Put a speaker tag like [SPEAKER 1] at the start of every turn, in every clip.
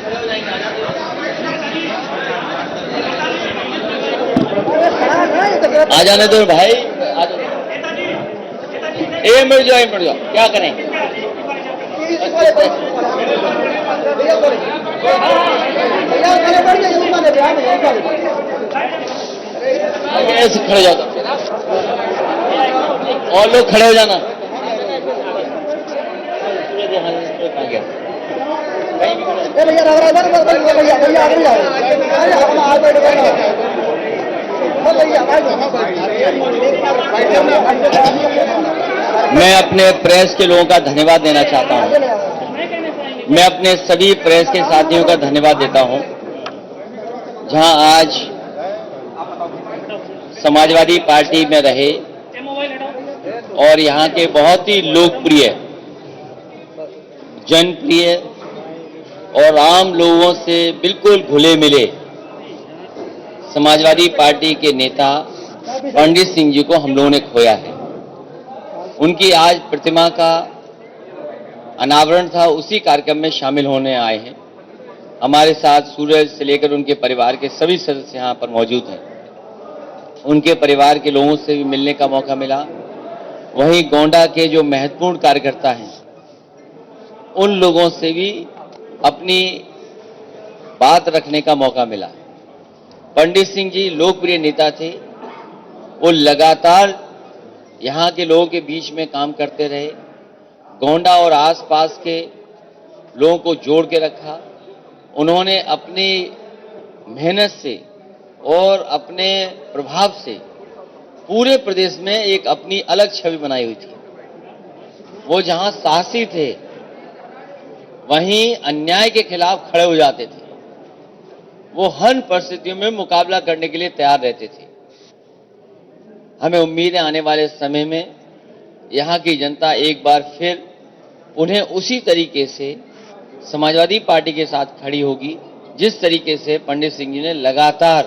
[SPEAKER 1] आ जाने दो भाई, एक मिनट जाओ, क्या करें? ऐसे खड़े जाओ और लोग खड़े हो जाना। मैं अपने प्रेस के लोगों का धन्यवाद देना चाहता हूं। मैं अपने सभी प्रेस के साथियों का धन्यवाद देता हूं, जहां आज समाजवादी पार्टी में रहे और यहां के बहुत ही लोकप्रिय, जनप्रिय और आम लोगों से बिल्कुल घुले मिले समाजवादी पार्टी के नेता पंडित सिंह जी को हम लोगों ने खोया है। उनकी आज प्रतिमा का अनावरण था, उसी कार्यक्रम में शामिल होने आए हैं। हमारे साथ सूरज से लेकर उनके परिवार के सभी सदस्य यहां पर मौजूद हैं। उनके परिवार के लोगों से भी मिलने का मौका मिला। वहीं गोंडा के जो महत्वपूर्ण कार्यकर्ता हैं, उन लोगों से भी अपनी बात रखने का मौका मिला। पंडित सिंह जी लोकप्रिय नेता थे। वो लगातार यहां के लोगों के बीच में काम करते रहे, गोंडा और आसपास के लोगों को जोड़ के रखा। उन्होंने अपनी मेहनत से और अपने प्रभाव से पूरे प्रदेश में एक अपनी अलग छवि बनाई हुई थी। वो जहां साहसी थे, वहीं अन्याय के खिलाफ खड़े हो जाते थे। वो हर परिस्थितियों में मुकाबला करने के लिए तैयार रहते थे। हमें उम्मीद है आने वाले समय में यहां की जनता एक बार फिर उन्हें उसी तरीके से समाजवादी पार्टी के साथ खड़ी होगी, जिस तरीके से पंडित सिंह जी ने लगातार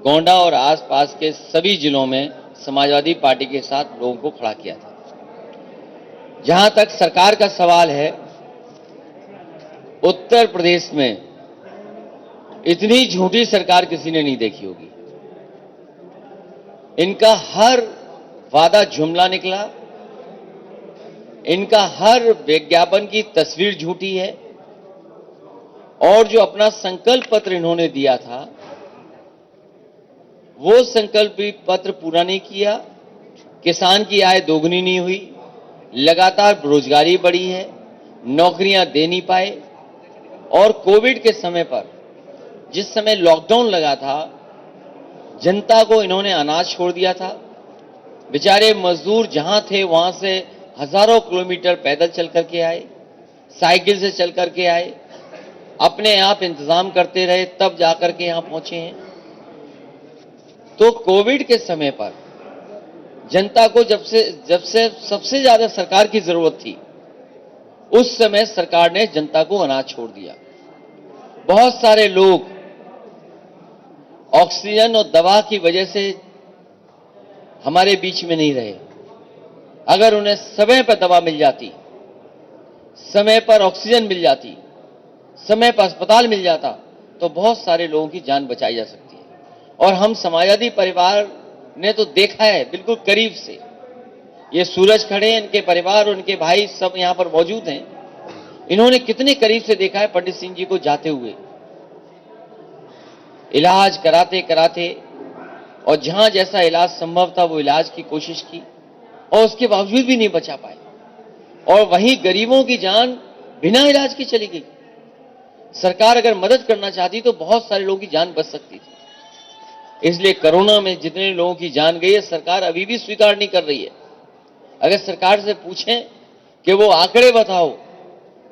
[SPEAKER 1] गोंडा और आसपास के सभी जिलों में समाजवादी पार्टी के साथ लोगों को खड़ा किया था। जहां तक सरकार का सवाल है, उत्तर प्रदेश में इतनी झूठी सरकार किसी ने नहीं देखी होगी। इनका हर वादा जुमला निकला, इनका हर विज्ञापन की तस्वीर झूठी है, और जो अपना संकल्प पत्र इन्होंने दिया था, वो संकल्प पत्र पूरा नहीं किया। किसान की आय दोगुनी नहीं हुई, लगातार बेरोजगारी बढ़ी है, नौकरियां दे नहीं पाए। और कोविड के समय पर, जिस समय लॉकडाउन लगा था, जनता को इन्होंने अनाज छोड़ दिया था। बेचारे मजदूर जहां थे वहां से हजारों किलोमीटर पैदल चल करके आए, साइकिल से चल करके आए, अपने आप इंतजाम करते रहे, तब जाकर के यहां पहुंचे हैं। तो कोविड के समय पर जनता को जब से सबसे ज्यादा सरकार की जरूरत थी, उस समय सरकार ने जनता को अनाज छोड़ दिया। बहुत सारे लोग ऑक्सीजन और दवा की वजह से हमारे बीच में नहीं रहे। अगर उन्हें समय पर दवा मिल जाती, समय पर ऑक्सीजन मिल जाती, समय पर अस्पताल मिल जाता, तो बहुत सारे लोगों की जान बचाई जा सकती है। और हम समाजवादी परिवार ने तो देखा है बिल्कुल करीब से। ये सूरज खड़े हैं, इनके परिवार, उनके भाई सब यहां पर मौजूद हैं। इन्होंने कितने करीब से देखा है पंडित सिंह जी को जाते हुए, इलाज कराते कराते, और जहां जैसा इलाज संभव था वो इलाज की कोशिश की, और उसके बावजूद भी नहीं बचा पाए। और वहीं गरीबों की जान बिना इलाज की चली गई। सरकार अगर मदद करना चाहती तो बहुत सारे लोगों की जान बच सकती थी। इसलिए कोरोना में जितने लोगों की जान गई है, सरकार अभी भी स्वीकार नहीं कर रही है। अगर सरकार से पूछें कि वो आंकड़े बताओ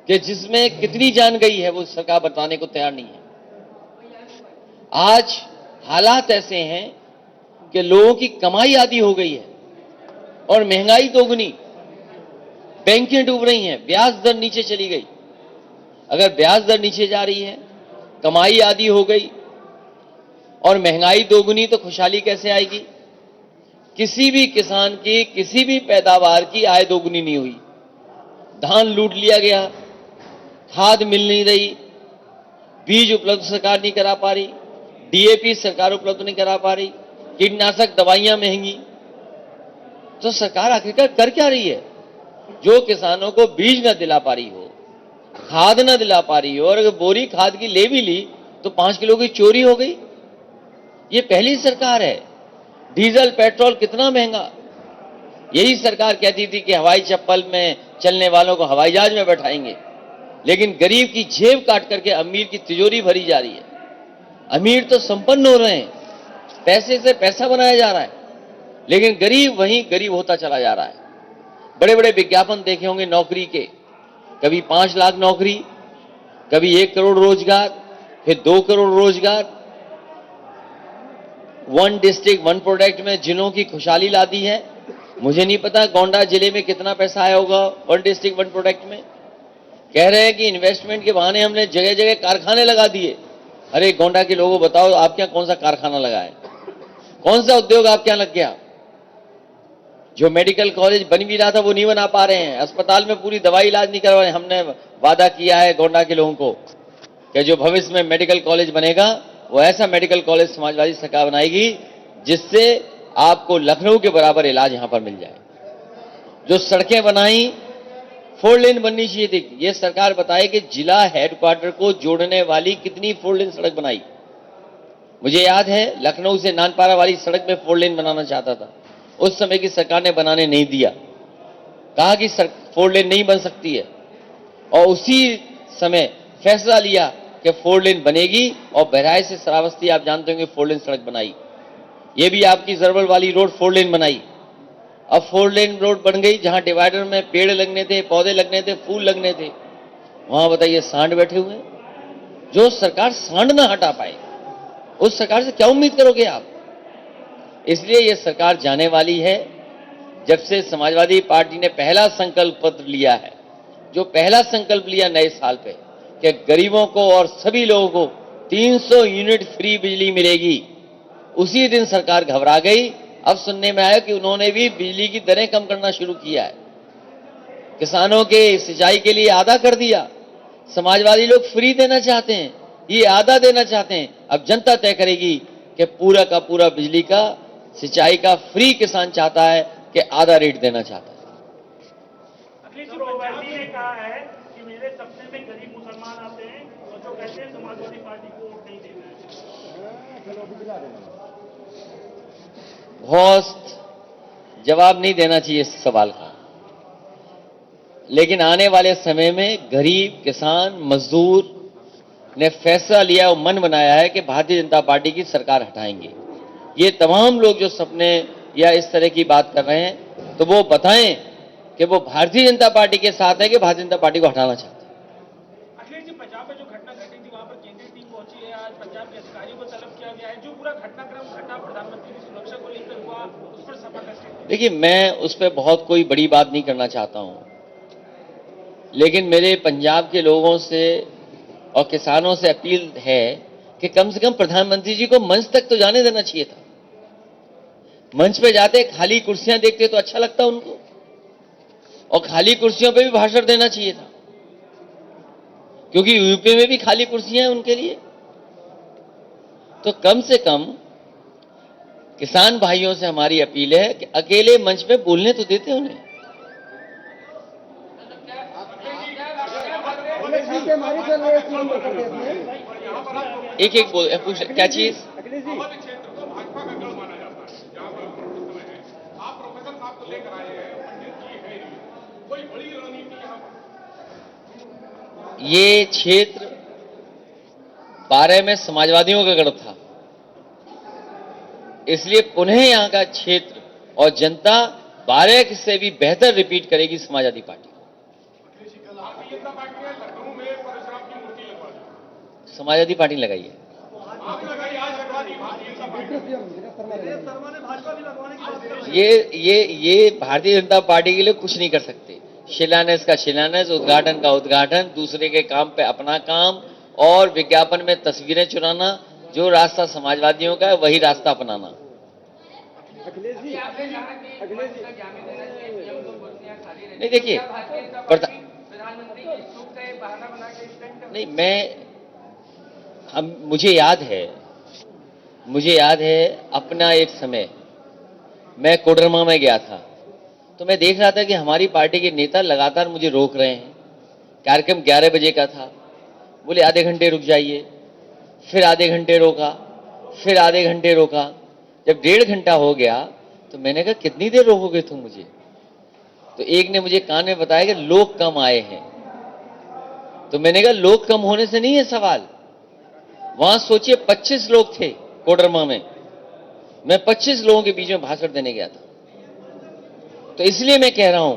[SPEAKER 1] कि जिसमें कितनी जान गई है, वो सरकार बताने को तैयार नहीं है। आज हालात ऐसे हैं कि लोगों की कमाई आधी हो गई है और महंगाई दोगुनी, बैंकें डूब रही हैं, ब्याज दर नीचे चली गई। अगर ब्याज दर नीचे जा रही है, कमाई आधी हो गई और महंगाई दोगुनी, तो खुशहाली कैसे आएगी? किसी भी किसान की, किसी भी पैदावार की आय दोगुनी नहीं हुई। धान लूट लिया गया, खाद मिल नहीं रही, बीज उपलब्ध सरकार नहीं करा पा रही, डीएपी सरकार उपलब्ध नहीं करा पा रही, कीटनाशक दवाइयां महंगी। तो सरकार आखिरकार कर क्या रही है? जो किसानों को बीज न दिला पा रही हो, खाद न दिला पा रही हो, और अगर बोरी खाद की ले भी ली तो 5 किलो की चोरी हो गई। ये पहली सरकार है। डीजल पेट्रोल कितना महंगा। यही सरकार कहती थी कि हवाई चप्पल में चलने वालों को हवाई जहाज में बैठाएंगे, लेकिन गरीब की जेब काट करके अमीर की तिजोरी भरी जा रही है। अमीर तो संपन्न हो रहे हैं, पैसे से पैसा बनाया जा रहा है, लेकिन गरीब वहीं गरीब होता चला जा रहा है। बड़े बड़े विज्ञापन देखे होंगे नौकरी के, कभी 5 लाख नौकरी, कभी 1 करोड़ रोजगार, फिर 2 करोड़ रोजगार। 1 डिस्ट्रिक्ट 1 प्रोडक्ट में जिलों की खुशहाली ला दी है। मुझे नहीं पता गोंडा जिले में कितना पैसा आया होगा 1 डिस्ट्रिक्ट 1 प्रोडक्ट में। कह रहे हैं कि इन्वेस्टमेंट के बहाने हमने जगह जगह कारखाने लगा दिए। अरे गोंडा के लोगों बताओ, आपके यहां कौन सा कारखाना लगा है? कौन सा उद्योग आपके यहां लग गया? जो मेडिकल कॉलेज बन भी रहा था वो नहीं बना पा रहे हैं, अस्पताल में पूरी दवाई इलाज नहीं करवा रहे। हमने वादा किया है गोंडा के लोगों को कि जो भविष्य में मेडिकल कॉलेज बनेगा वो ऐसा मेडिकल कॉलेज समाजवादी सरकार बनाएगी जिससे आपको लखनऊ के बराबर इलाज यहां पर मिल जाए। जो सड़कें बनाई, 4 लेन बननी चाहिए थी। ये सरकार बताए कि जिला हेडक्वार्टर को जोड़ने वाली कितनी 4 लेन सड़क बनाई। मुझे याद है लखनऊ से नानपारा वाली सड़क में 4 लेन बनाना चाहता था, उस समय की सरकार ने बनाने नहीं दिया, कहा कि 4 लेन नहीं बन सकती है, और उसी समय फैसला लिया कि 4 लेन बनेगी, और बहराइच से श्रावस्ती आप जानते होंगे 4 लेन सड़क बनाई। ये भी आपकी जरबल वाली रोड 4 लेन बनाई। अब 4 लेन रोड बन गई, जहां डिवाइडर में पेड़ लगने थे, पौधे लगने थे, फूल लगने थे, वहां बताइए सांड बैठे हुए। जो सरकार सांड ना हटा पाए उस सरकार से क्या उम्मीद करोगे आप? इसलिए यह सरकार जाने वाली है। जब से समाजवादी पार्टी ने पहला संकल्प पत्र लिया है, जो पहला संकल्प लिया नए साल पे कि गरीबों को और सभी लोगों को 300 यूनिट फ्री बिजली मिलेगी, उसी दिन सरकार घबरा गई। अब सुनने में आया कि उन्होंने भी बिजली की दरें कम करना शुरू किया है, किसानों के सिंचाई के लिए आधा कर दिया। समाजवादी लोग फ्री देना चाहते हैं, ये आधा देना चाहते हैं। अब जनता तय करेगी कि पूरा का पूरा बिजली का, सिंचाई का फ्री किसान चाहता है कि आधा रेट देना चाहता है।
[SPEAKER 2] अखिलेश जी, ओवैसी ने कहा है कि मेरे सपने में गरीब मुसलमान आते हैं और जो कहते हैं समाजवादी पार्टी को वोट नहीं देना है।
[SPEAKER 1] बहुत जवाब नहीं देना चाहिए इस सवाल का, लेकिन आने वाले समय में गरीब, किसान, मजदूर ने फैसला लिया और मन बनाया है कि भारतीय जनता पार्टी की सरकार हटाएंगे। ये तमाम लोग जो सपने या इस तरह की बात कर रहे हैं, तो वो बताएं कि वो भारतीय जनता पार्टी के साथ है कि भारतीय जनता पार्टी को हटाना चाहते हैं।
[SPEAKER 2] अखिलेश जी, पंजाब में जो घटना घटी थी वहां पर केंद्रीय टीम पहुंची है, आज पंजाब के अधिकारियों को तलब किया गया है। जो पूरा घटनाक्रम घटा प्रधानमंत्री की सुरक्षा को लेकर हुआ, उस पर सपा कैसे?
[SPEAKER 1] देखिए, मैं उस पर बहुत कोई बड़ी बात नहीं करना चाहता हूं, लेकिन मेरे पंजाब के लोगों से और किसानों से अपील है कि कम से कम प्रधानमंत्री जी को मंच तक तो जाने देना चाहिए था। मंच पे जाते खाली कुर्सियां देखते तो अच्छा लगता उनको, और खाली कुर्सियों पे भी भाषण देना चाहिए था, क्योंकि यूपी में भी खाली कुर्सियां हैं उनके लिए। तो कम से कम किसान भाइयों से हमारी अपील है कि अकेले मंच पे बोलने तो देते उन्हें। एक एक बोल पूछ, क्या चीज? ये क्षेत्र 12 में समाजवादियों का गढ़ था, इसलिए पुनः यहां का क्षेत्र और जनता 12 से भी बेहतर रिपीट करेगी समाजवादी पार्टी। समाजवादी पार्टी लगाई है। ये भारतीय जनता पार्टी के लिए कुछ नहीं कर सकते। शिलान्यास का शिलान्यास, उद्घाटन का उद्घाटन, दूसरे के काम पे अपना काम, और विज्ञापन में तस्वीरें चुराना। जो रास्ता समाजवादियों का है वही रास्ता अपनाना। नहीं, देखिए, नहीं, हम मुझे याद है अपना एक समय मैं कोडरमा में गया था, तो मैं देख रहा था कि हमारी पार्टी के नेता लगातार मुझे रोक रहे हैं। कार्यक्रम 11 बजे का था, बोले आधे घंटे रुक जाइए, फिर आधे घंटे रोका, फिर आधे घंटे रोका। जब 1.5 घंटा हो गया तो मैंने कहा कितनी देर रोकोगे तुम मुझे? तो एक ने मुझे कान में बताया कि लोग कम आए हैं। तो मैंने कहा लोग कम होने से नहीं है सवाल, वहां सोचिए 25 लोग थे कोडरमा में, मैं 25 लोगों के बीच में भाषण देने गया था। तो इसलिए मैं कह रहा हूं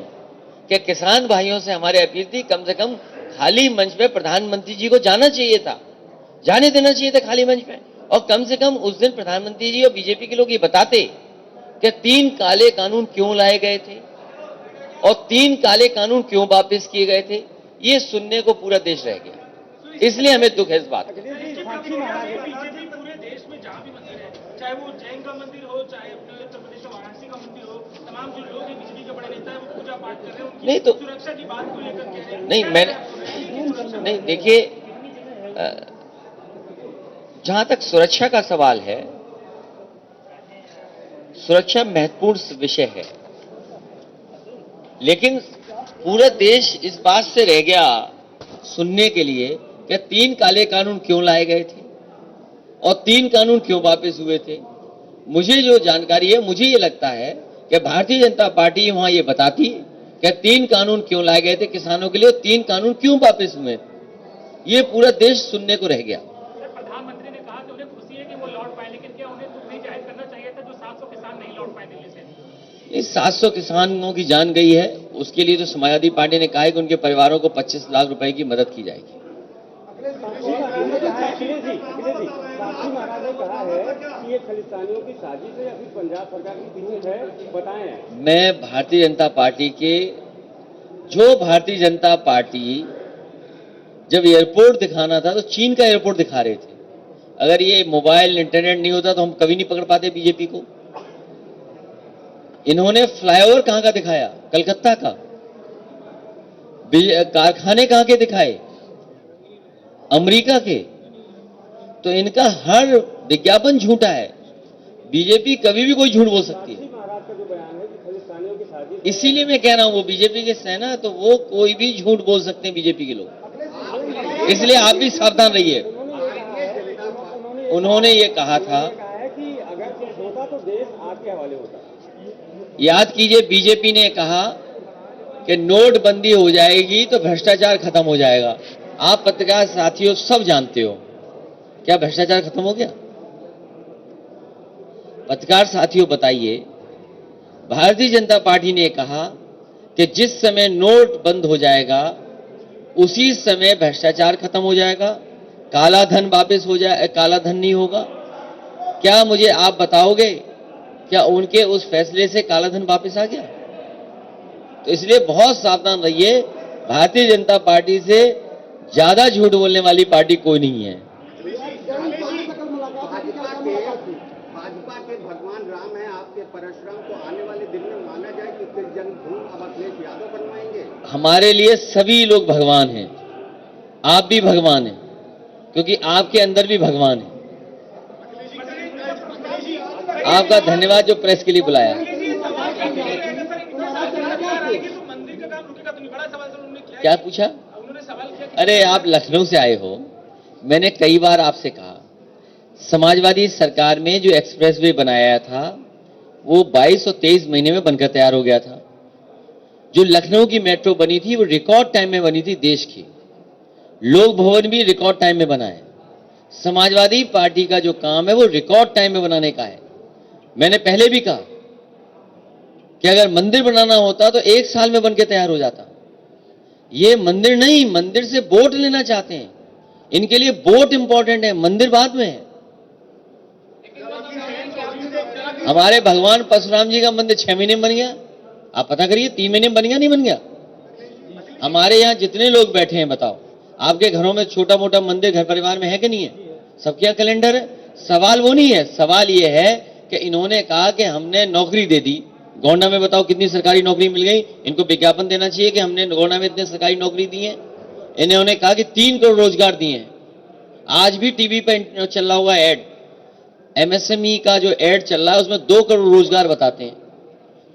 [SPEAKER 1] कि किसान भाइयों से हमारे अपील थी, कम से कम खाली मंच पे प्रधानमंत्री जी को जाना चाहिए था, जाने देना चाहिए था खाली मंच पे। और कम से कम उस दिन प्रधानमंत्री जी और बीजेपी के लोग ये बताते कि 3 काले कानून क्यों लाए गए थे और 3 काले कानून क्यों वापस किए गए थे, ये सुनने को पूरा देश रह गया। इसलिए हमें दुख है इस बात का।
[SPEAKER 2] बीजेपी पूरे देश में जहाँ भी मंदिर है, चाहे वो जैन का मंदिर हो, चाहे अपने उत्तर प्रदेश का वाराणसी का मंदिर हो, तमाम जो लोग हैं बीजेपी के बड़े नेता है वो पूजा पाठ कर रहे हैं, उनकी
[SPEAKER 1] नहीं तो
[SPEAKER 2] सुरक्षा की बात को लेकर कह रहे हैं।
[SPEAKER 1] नहीं, मैंने नहीं, देखिए जहां तक सुरक्षा का सवाल है, सुरक्षा महत्वपूर्ण विषय है, लेकिन पूरा देश इस बात से रह गया सुनने के लिए कि 3 काले कानून क्यों लाए गए थे और 3 कानून क्यों वापस हुए थे। मुझे जो जानकारी है, मुझे ये लगता है कि भारतीय जनता पार्टी वहां ये बताती कि 3 कानून क्यों लाए गए थे किसानों के लिए, 3 कानून क्यों वापस हुए, ये पूरा देश सुनने को रह गया।
[SPEAKER 2] प्रधानमंत्री ने कहा कि उन्हें खुशी है कि वो लौट पाए, लेकिन क्या उन्हें दुख नहीं जाहिर करना चाहिए था जो 700 किसान नहीं लौट पाए दिल्ली से?
[SPEAKER 1] 700 किसानों की जान गई है, उसके लिए तो समाजवादी पार्टी ने कहा है कि उनके परिवारों को 25 लाख रुपए की मदद की जाएगी।
[SPEAKER 3] साक्षी महाराज ने कहा है कि ये खालिस्तानियों की साजिश है या फिर पंजाब सरकार की पीछे है, बताएं।
[SPEAKER 1] मैं भारतीय जनता पार्टी के, जो भारतीय जनता पार्टी जब एयरपोर्ट दिखाना था तो चीन का एयरपोर्ट दिखा रहे थे। अगर ये मोबाइल इंटरनेट नहीं होता तो हम कभी नहीं पकड़ पाते बीजेपी को। इन्होंने फ्लाईओवर कहां का दिखाया? कलकत्ता का। कारखाने कहां के दिखाए? अमेरिका के। तो इनका हर विज्ञापन झूठा है। बीजेपी कभी भी कोई झूठ बोल सकती है।
[SPEAKER 3] महाराज का जो बयान है कि खालिस्तानियों की साजिश,
[SPEAKER 1] इसीलिए मैं कह रहा हूं वो बीजेपी के सेना, तो वो कोई भी झूठ बोल सकते हैं बीजेपी के लोग, इसलिए आप भी सावधान रहिए। उन्होंने ये कहा था
[SPEAKER 3] कि अगर कुछ होता तो देश आपके हवाले होता।
[SPEAKER 1] याद कीजिए, बीजेपी ने कहा कि नोटबंदी हो जाएगी तो भ्रष्टाचार खत्म हो जाएगा। आप पत्रकार साथियों सब जानते हो, क्या भ्रष्टाचार खत्म हो गया? पत्रकार साथियों बताइए, भारतीय जनता पार्टी ने कहा कि जिस समय नोट बंद हो जाएगा उसी समय भ्रष्टाचार खत्म हो जाएगा, काला धन वापस हो जाए, काला धन नहीं होगा। क्या मुझे आप बताओगे क्या उनके उस फैसले से काला धन वापस आ गया? तो इसलिए बहुत सावधान रहिए, भारतीय जनता पार्टी से ज्यादा झूठ बोलने वाली पार्टी कोई नहीं है।
[SPEAKER 3] भाजपा के भगवान राम है, आपके परशुराम को आने वाले दिन में माना जाए कि फिर जन्मभूमि अब अखिलेश यादव बनवाएंगे।
[SPEAKER 1] हमारे लिए सभी लोग भगवान हैं, आप भी भगवान हैं, क्योंकि आपके अंदर भी भगवान है। आपका धन्यवाद जो प्रेस के लिए बुलाया। क्या पूछा? अरे आप लखनऊ से आए हो, मैंने कई बार आपसे कहा समाजवादी सरकार में जो एक्सप्रेसवे बनाया था वो 22 और 23 महीने में बनकर तैयार हो गया था। जो लखनऊ की मेट्रो बनी थी वो रिकॉर्ड टाइम में बनी थी देश की। लोक भवन भी रिकॉर्ड टाइम में बना है। समाजवादी पार्टी का जो काम है वो रिकॉर्ड टाइम में बनाने का है। मैंने पहले भी कहा कि अगर मंदिर बनाना होता तो 1 साल में बनकर तैयार हो जाता। ये मंदिर नहीं, मंदिर से वोट लेना चाहते हैं, इनके लिए वोट इंपॉर्टेंट है, मंदिर बाद में है। हमारे भगवान परशुराम जी का मंदिर 6 महीने में बन गया, आप पता करिए 3 महीने में बन गया नहीं बन गया। हमारे यहां जितने लोग बैठे हैं बताओ, आपके घरों में छोटा मोटा मंदिर घर परिवार में है कि नहीं है? सबके यहाँ कैलेंडर है। सवाल वो नहीं है, सवाल ये है कि इन्होंने कहा कि हमने नौकरी दे दी। गोंडा में बताओ कितनी सरकारी नौकरी मिल गई। इनको विज्ञापन देना चाहिए कि हमने गोंडा में इतने सरकारी नौकरी दी है। इन्होंने कहा कि 3 करोड़ रोजगार दिए हैं। आज भी टीवी पे चल रहा हुआ एड, एमएसएमई का जो एड चल रहा है उसमें 2 करोड़ रोजगार बताते हैं।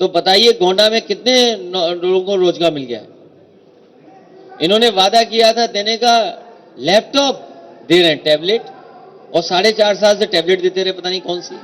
[SPEAKER 1] तो बताइए गोंडा में कितने लोगों को रोजगार मिल गया है? इन्होंने वादा किया था देने का, लैपटॉप दे रहे हैं, टैबलेट, और 4.5 साल से टैबलेट देते रहे, पता नहीं कौन सी।